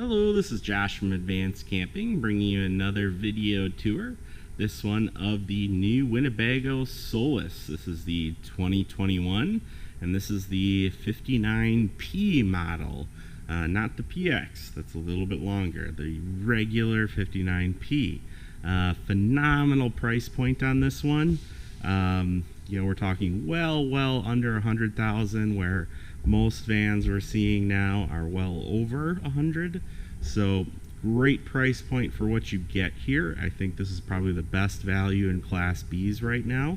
Hello, this is Josh from Advanced Camping, bringing you another video tour. This one of the new Winnebago Solis. This is the 2021, and this is the 59P model. Not the PX, that's a little bit longer. The regular 59P. Phenomenal price point on this one. We're talking well under 100,000, where most vans we're seeing now are well over 100. So great price point for what you get here. I think this is probably the best value in Class Bs right now.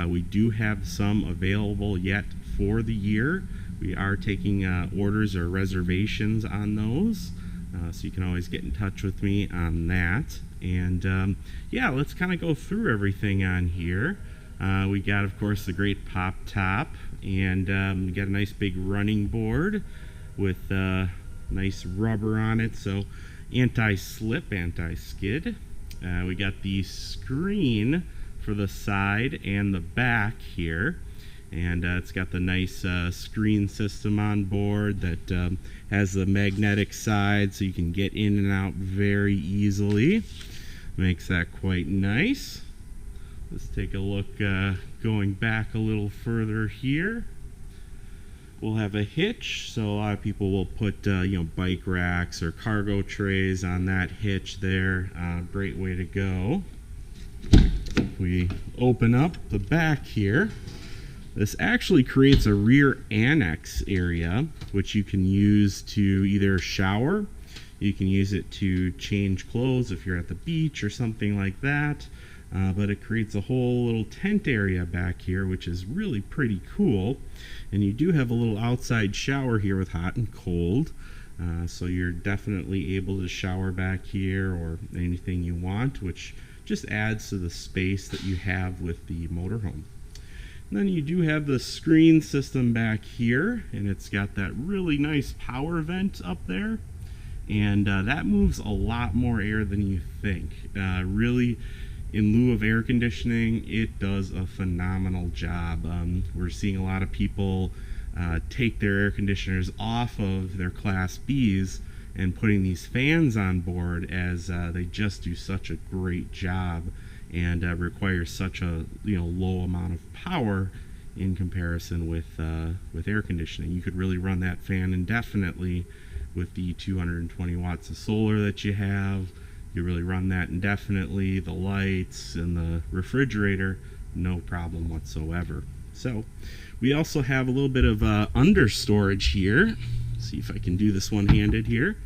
We do have some available yet for the year. We are taking orders or reservations on those, so you can always get in touch with me on that. And yeah, let's kind of go through everything on here. We got, of course, the great pop top, and we got a nice big running board with nice rubber on it, so anti-slip, anti-skid. We got the screen for the side and the back here, and it's got the nice screen system on board that has the magnetic side, so you can get in and out very easily. Makes that quite nice. Let's take a look going back a little further here. We'll have a hitch, so a lot of people will put bike racks or cargo trays on that hitch there. Great way to go. If we open up the back here, this actually creates a rear annex area, which you can use to either shower, you can use it to change clothes if you're at the beach or something like that. But it creates a whole little tent area back here, which is really pretty cool. And you do have a little outside shower here with hot and cold, so you're definitely able to shower back here or anything you want, which just adds to the space that you have with the motorhome. And then you do have the screen system back here, and it's got that really nice power vent up there, and that moves a lot more air than you think. Really, in lieu of air conditioning, it does a phenomenal job. We're seeing a lot of people take their air conditioners off of their Class Bs and putting these fans on board, as they just do such a great job and require such a low amount of power in comparison with air conditioning. You could really run that fan indefinitely with the 220 watts of solar that you have. You really run that indefinitely. The lights and the refrigerator, no problem whatsoever. So we also have a little bit of under storage here. See if I can do this one-handed here.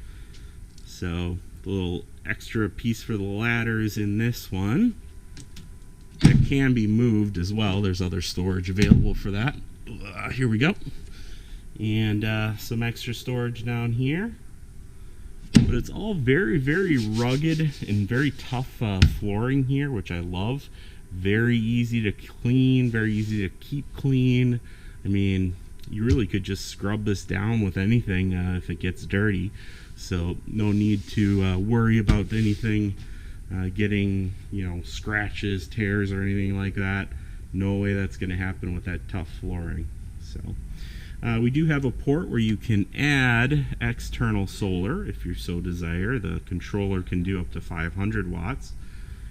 So the little extra piece for the ladders in this one. That can be moved as well. There's other storage available for that. Here we go. And some extra storage down here. But it's all very rugged and very tough flooring here, which I love. Very easy to clean, very easy to keep clean. I mean, you really could just scrub this down with anything if it gets dirty. So no need to worry about anything getting scratches, tears, or anything like that. No way that's going to happen with that tough flooring. So we do have a port where you can add external solar if you so desire. The controller can do up to 500 watts.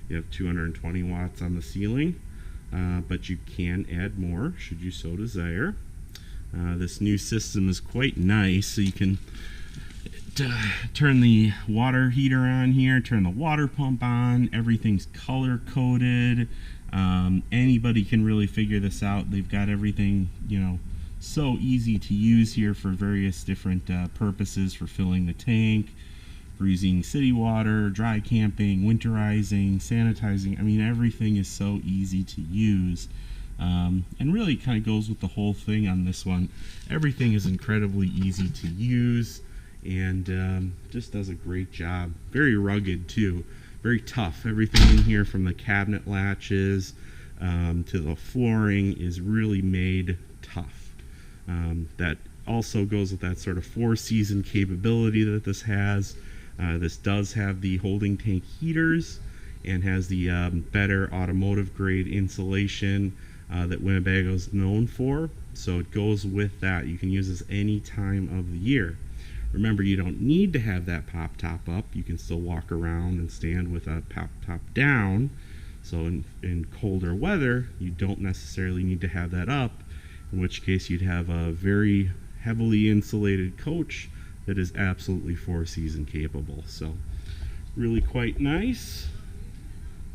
You have 220 watts on the ceiling, but you can add more should you so desire. This new system is quite nice, so you can turn the water heater on here, turn the water pump on. Everything's color coded. Anybody can really figure this out. They've got everything, so easy to use here for various different purposes, for filling the tank, for using city water, dry camping, winterizing, sanitizing. I mean, everything is so easy to use, and really kind of goes with the whole thing on this one. Everything is incredibly easy to use, and just does a great job. Very rugged too, very tough. Everything in here, from the cabinet latches to the flooring, is really made tough. That also goes with that sort of 4-season capability that this has. This does have the holding tank heaters and has the better automotive grade insulation that Winnebago's known for. So it goes with that. You can use this any time of the year. Remember, you don't need to have that pop top up. You can still walk around and stand with a pop top down. So in colder weather, you don't necessarily need to have that up, in which case you'd have a very heavily insulated coach that is absolutely four-season capable. So really quite nice.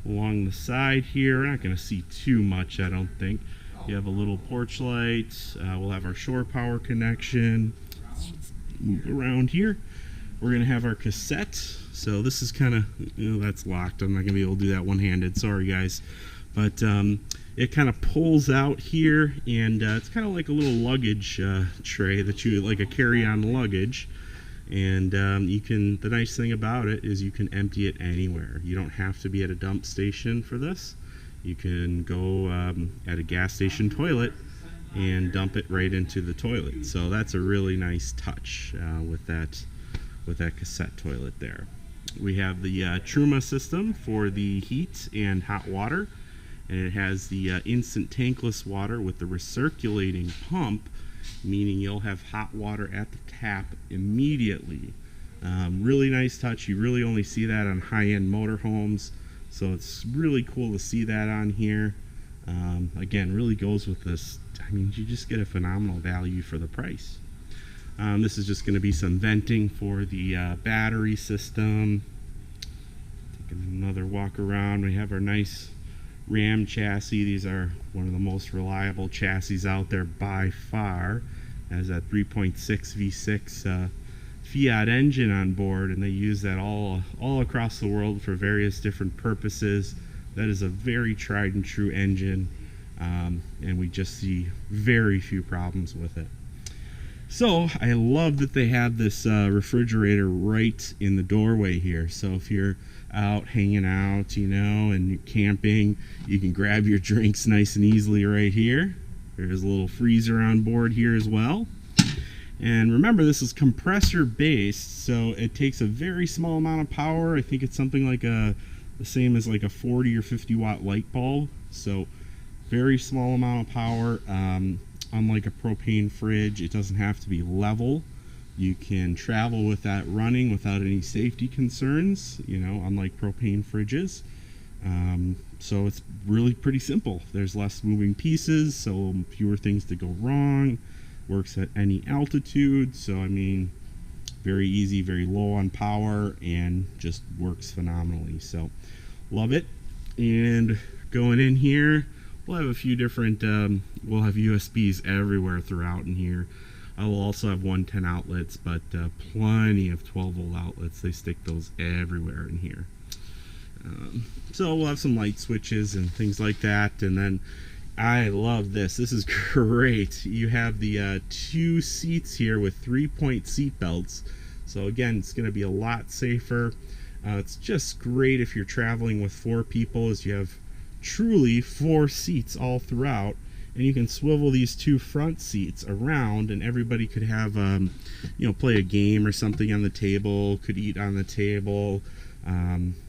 Along the side here, we're not going to see too much, I don't think. You have a little porch light. We'll have our shore power connection. Let's move around here. We're going to have our cassette. So this is kind of, that's locked. I'm not going to be able to do that one-handed. Sorry, guys. But it kind of pulls out here, and it's kind of like a little luggage tray that you, like a carry-on luggage. And you can, the nice thing about it is you can empty it anywhere. You don't have to be at a dump station for this. You can go at a gas station toilet and dump it right into the toilet. So that's a really nice touch with that cassette toilet there. We have the Truma system for the heat and hot water, and it has the instant tankless water with the recirculating pump, meaning you'll have hot water at the tap immediately. Really nice touch. You really only see that on high-end motorhomes, so it's really cool to see that on here. Again, really goes with this. I mean, you just get a phenomenal value for the price. This is just going to be some venting for the battery system. Taking another walk around, we have our nice Ram chassis. These are one of the most reliable chassis out there by far. It has that 3.6 V6 Fiat engine on board, and they use that all across the world for various different purposes. That is a very tried and true engine, and we just see very few problems with it. So I love that they have this refrigerator right in the doorway here. So if you're out hanging out, and you're camping, you can grab your drinks nice and easily right here. There's a little freezer on board here as well. And remember, this is compressor based, so it takes a very small amount of power. I think it's something like the same as like a 40 or 50 watt light bulb. So very small amount of power. Unlike a propane fridge, it doesn't have to be level. You can travel with that running without any safety concerns, unlike propane fridges. So it's really pretty simple. There's less moving pieces, so fewer things to go wrong. Works at any altitude, so I mean, very easy, very low on power, and just works phenomenally. So love it. And going in here, we'll have a few different, we'll have USBs everywhere throughout in here. I will also have 110 outlets, but plenty of 12 volt outlets. They stick those everywhere in here. So we'll have some light switches and things like that. And then I love this. This is great. You have the 2 seats here with 3-point seat belts. So again, it's going to be a lot safer. It's just great if you're traveling with 4 people, as you have truly 4 seats all throughout, and you can swivel these 2 front seats around, and everybody could have play a game or something on the table, could eat on the table.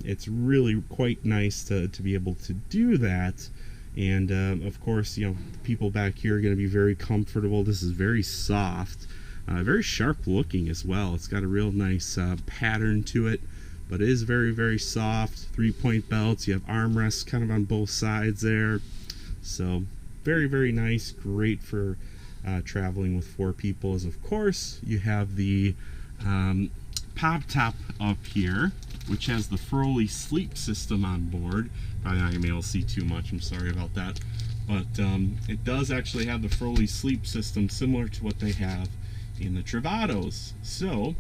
It's really quite nice to be able to do that. And of course, the people back here are going to be very comfortable. This is very soft, very sharp looking as well. It's got a real nice pattern to it, but it is very, very soft. 3-point belts. You have armrests kind of on both sides there. So very, very nice. Great for traveling with 4 people. As of course, you have the pop top up here, which has the Froley sleep system on board. Probably not gonna be able to see too much, I'm sorry about that. But it does actually have the Froley sleep system, similar to what they have in the Travados. So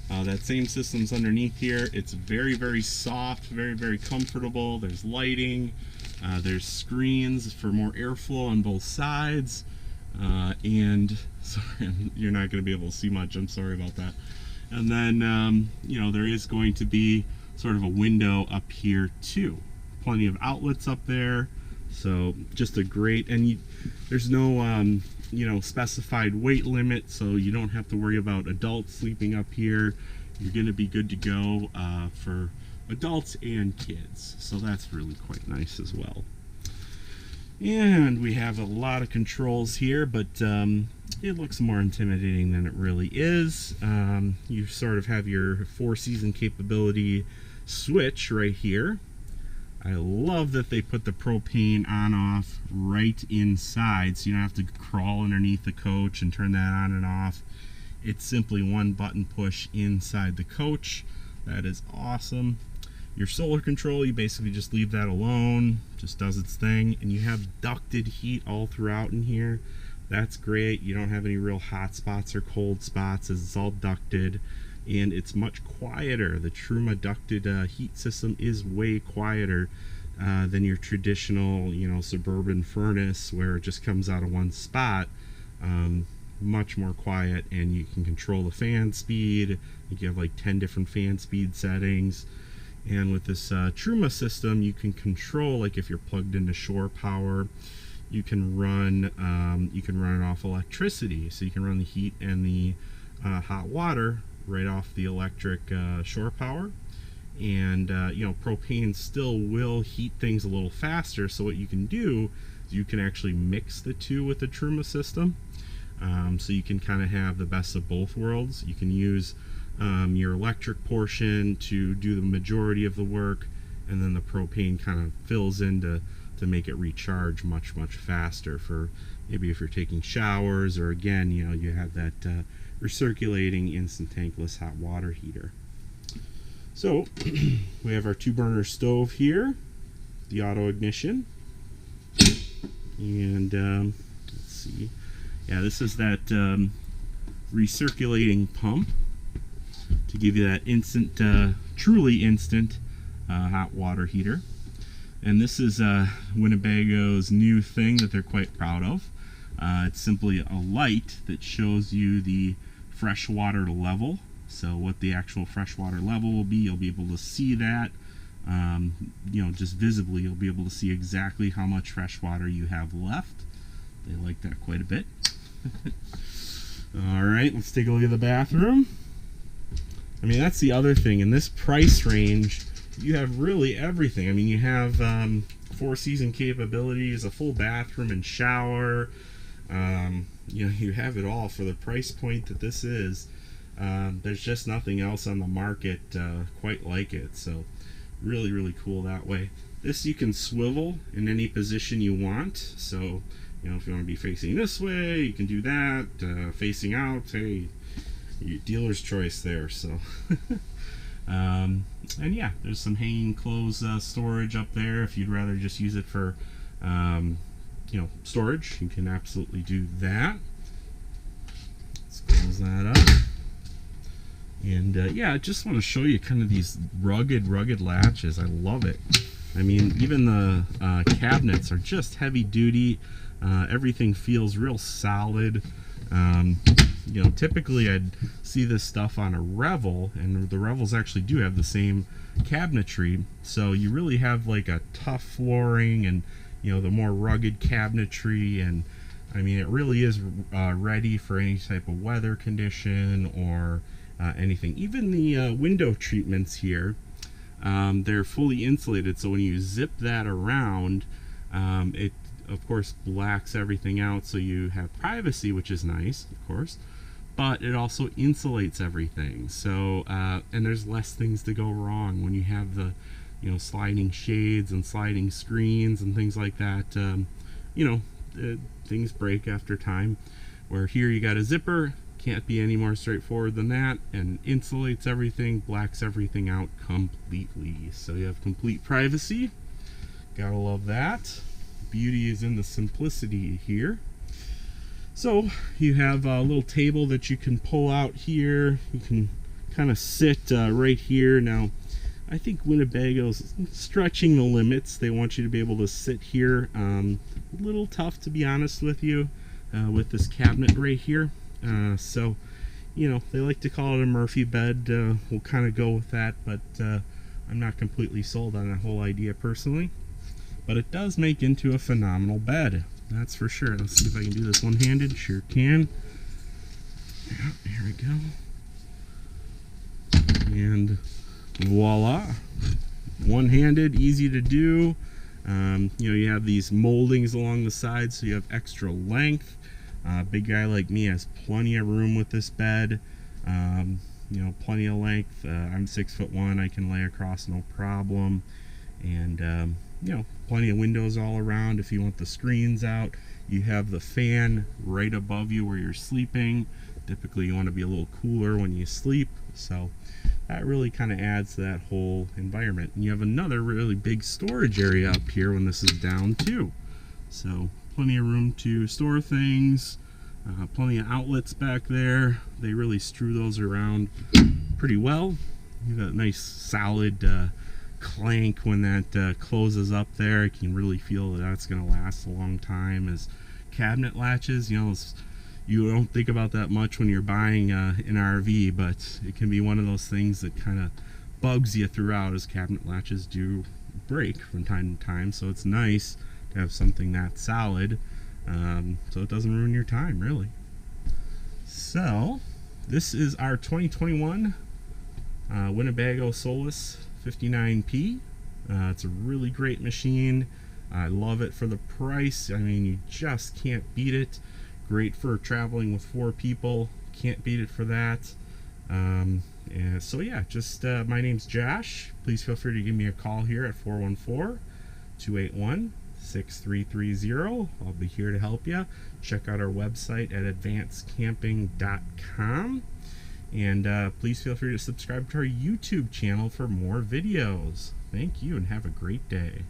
that same system's underneath here. It's very, very soft, very, very comfortable. There's lighting, there's screens for more airflow on both sides, and sorry, you're not gonna be able to see much, I'm sorry about that. And then there is going to be sort of a window up here too. Plenty of outlets up there, so just a great, and there's no specified weight limit, so you don't have to worry about adults sleeping up here. You're going to be good to go for adults and kids, so that's really quite nice as well. And we have a lot of controls here, but it looks more intimidating than it really is. You sort of have your 4-season capability switch right here. I love that they put the propane on-off right inside, so you don't have to crawl underneath the coach and turn that on and off. It's simply one button push inside the coach. That is awesome. Your solar control, you basically just leave that alone, just does its thing, and you have ducted heat all throughout in here. That's great. You don't have any real hot spots or cold spots as it's all ducted, and it's much quieter. The Truma ducted heat system is way quieter than your traditional, suburban furnace where it just comes out of one spot. Much more quiet, and you can control the fan speed. You have like 10 different fan speed settings. And with this Truma system, you can control, like if you're plugged into shore power, you can run it off electricity. So you can run the heat and the hot water right off the electric shore power. And propane still will heat things a little faster. So what you can do is you can actually mix the two with the Truma system. So you can kind of have the best of both worlds. You can use your electric portion to do the majority of the work, and then the propane kind of fills in to make it recharge much faster for maybe if you're taking showers, or again, you have that recirculating instant tankless hot water heater. So we have our 2-burner stove here, the auto ignition, and let's see, yeah, this is that recirculating pump to give you that instant, truly instant hot water heater. And this is Winnebago's new thing that they're quite proud of. It's simply a light that shows you the freshwater level. So what the actual freshwater level will be, you'll be able to see that. Just visibly, you'll be able to see exactly how much fresh water you have left. They like that quite a bit. All right, let's take a look at the bathroom. I mean, that's the other thing. In this price range, you have really everything. I mean, you have 4-season capabilities, a full bathroom and shower. You have it all for the price point that this is. There's just nothing else on the market quite like it. So really cool that way. This you can swivel in any position you want. So, if you want to be facing this way, you can do that. Facing out, hey, your dealer's choice there. So and yeah, there's some hanging clothes storage up there. If you'd rather just use it for storage, you can absolutely do that. Let's close that up. And yeah, I just want to show you kind of these rugged latches. I love it. I mean, even the cabinets are just heavy duty. Everything feels real solid. Typically I'd see this stuff on a Revel, and the Revels actually do have the same cabinetry, so you really have like a tough flooring and the more rugged cabinetry, and I mean it really is ready for any type of weather condition or anything. Even the window treatments here, they're fully insulated, so when you zip that around, it of course blacks everything out, so you have privacy, which is nice, of course, but it also insulates everything. So and there's less things to go wrong when you have the sliding shades and sliding screens and things like that. Things break after time, where here you got a zipper, can't be any more straightforward than that, and insulates everything, blacks everything out completely, so you have complete privacy. Gotta love that. Beauty is in the simplicity here. So you have a little table that you can pull out here. You can kind of sit right here. Now I think Winnebago's stretching the limits. They want you to be able to sit here. A little tough, to be honest with you, with this cabinet right here. So they like to call it a Murphy bed. We'll kind of go with that, but I'm not completely sold on that whole idea personally. But it does make into a phenomenal bed, that's for sure. Let's see if I can do this one-handed. Sure can. Yeah, here we go. And voila, one-handed, easy to do. You know, you have these moldings along the side, so you have extra length. Big guy like me has plenty of room with this bed. You know, plenty of length. I'm 6'1", I can lay across no problem. And you know, plenty of windows all around if you want the screens out. You have the fan right above you where you're sleeping. Typically you want to be a little cooler when you sleep, so that really kind of adds to that whole environment. And you have another really big storage area up here when this is down too, so plenty of room to store things. Plenty of outlets back there. They really strew those around pretty well. You got a nice solid clank when that closes up there. You can really feel that that's going to last a long time. As cabinet latches, you know, you don't think about that much when you're buying an RV, but it can be one of those things that kind of bugs you throughout, as cabinet latches do break from time to time. So it's nice to have something that solid, so it doesn't ruin your time, really. So this is our 2021 Winnebago Solis 59P. It's a really great machine. I love it for the price. I mean, you just can't beat it. Great for traveling with 4 people. Can't beat it for that. And so yeah, just my name's Josh. Please feel free to give me a call here at 414-281-6330. I'll be here to help you. Check out our website at advancedcamping.com. And please feel free to subscribe to our YouTube channel for more videos. Thank you and have a great day.